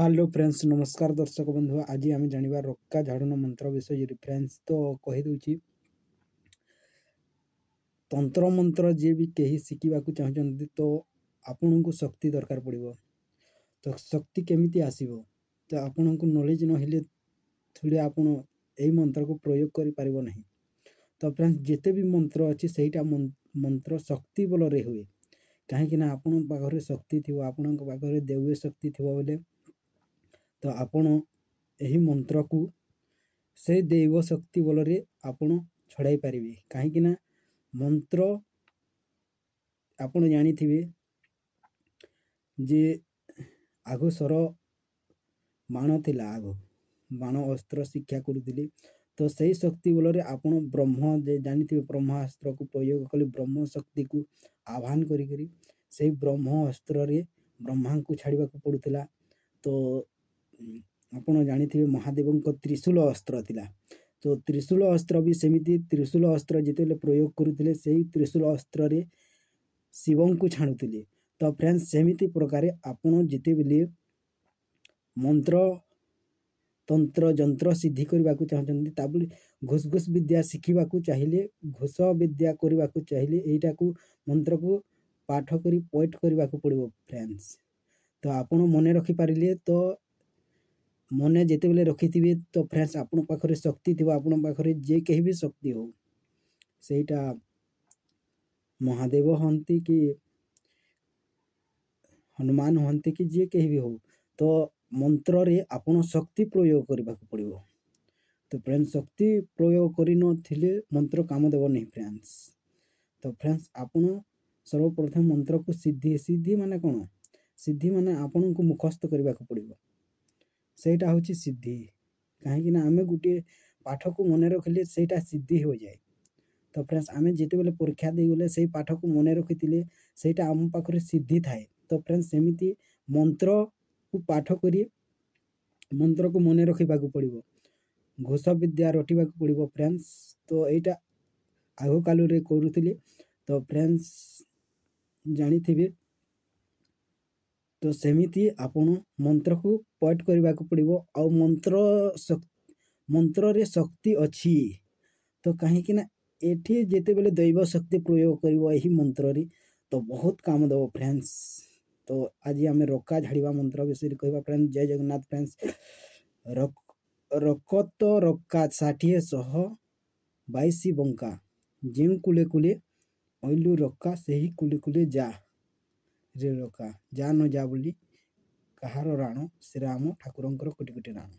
Hello friends नमस्कार दर्शक बंधु आज आम जाना रक्का झाड़ून मंत्र विषय फ्रेंड्स तो कहीदे तंत्र मंत्र जी भी कहीं शिखा चाहते तो आपण को शक्ति दरकार पड़ो तो शक्ति केमी आसो तो आपण को नॉलेज नहले थोड़े आपण यही मंत्र को प्रयोग कर ना तो फ्रेंड्स जिते भी मंत्र अच्छी सहीटा मंत्र शक्ति बल हुए कहीं आपण पाखे शक्ति थी आपण पाखे दैवीय शक्ति थी बोले तो आपण यही मंत्र को से दैव शक्ति बल रे आपण छड़ाई पारे कहीं मंत्र आपण जानी जे आग सर बाण थिला आग बाण अस्त्र शिक्षा करुले तो सही शक्ति बल आपण ब्रह्म जे जानी ब्रह्मास्त्र को प्रयोग कले ब्रह्म शक्ति को आह्वान करी से ब्रह्म अस्त्र रे ब्रह्मा को छाड़ा पड़ूला तो आपण जानी महादेव त्रिशूल अस्त्र थिला तो त्रिशूल अस्त्र भी सेमिति त्रिशूल अस्त्र जिते प्रयोग करुले से त्रिशूल अस्त्र रे शिव को छाणुले तो फ्रेंड्स सेमिति प्रकार आपण जिते बेले मंत्र तंत्र जंत्र सिद्धि करने को चाहते घुस घुस विद्या शिखा चाहिए घुस विद्या करने को चाहिए यहीटा को मंत्र को पाठ करी पॉइंट करने को पड़ो फ्रेंड्स तो आपण मन रखिपारे तो मन जिते बेले रखि थे तो फ्रेंड्स आपण पाखरे शक्ति थी आपण पाखरे जे कहीं भी शक्ति हो सेटा महादेव हंती कि हनुमान हंती कि जे कहीं भी हो तो मंत्र रे आपण शक्ति प्रयोग करने को पड़ो तो फ्रेंड्स शक्ति प्रयोग कर नथिले मंत्र काम देव नहीं फ्रेंड्स तो फ्रेंड्स आपण सर्वप्रथम मंत्र को सिद्धि सिद्धि माने कौन सिद्धि माने आपण को मुखस्त करने को पड़ो सेटा हूँ सिद्धि कहीं आम गोटे पाठ को मन रखिले सेटा सिद्धि हो जाए तो फ्रेंड्स आम जिते बेले परीक्षा दे गले से पाठ को मन रखी सेटा आम पाखे सिद्धि थाए तो फ्रेंड्स सेमिति मंत्र को पाठ करी मंत्र को मन रखा पड़ो घोष विद्या रटा पड़ो फ्रेंड्स तो यहाँ आग काल करुले तो फ्रेंड्स जानी थे तो सेमिति आपण मंत्र को पॉइंट करने को पड़ो आ मंत्र रे शक्ति अच्छी तो कहीं एठी जिते बेले दैव शक्ति प्रयोग कर यही मंत्र रे तो बहुत काम देव फ्रेंड्स तो आज आम रक्का झाड़िया मंत्र विषय कहवा फ्रेंड्स जय जगन्नाथ फ्रेंड्स रकत रक्का 60 बंका जो कूले कूले अइलु रक्का से ही कूले कूले जा रे रक्का जा न जा बोली कहार राण श्रीराम ठाकुरंकर कोटि कोटि राण।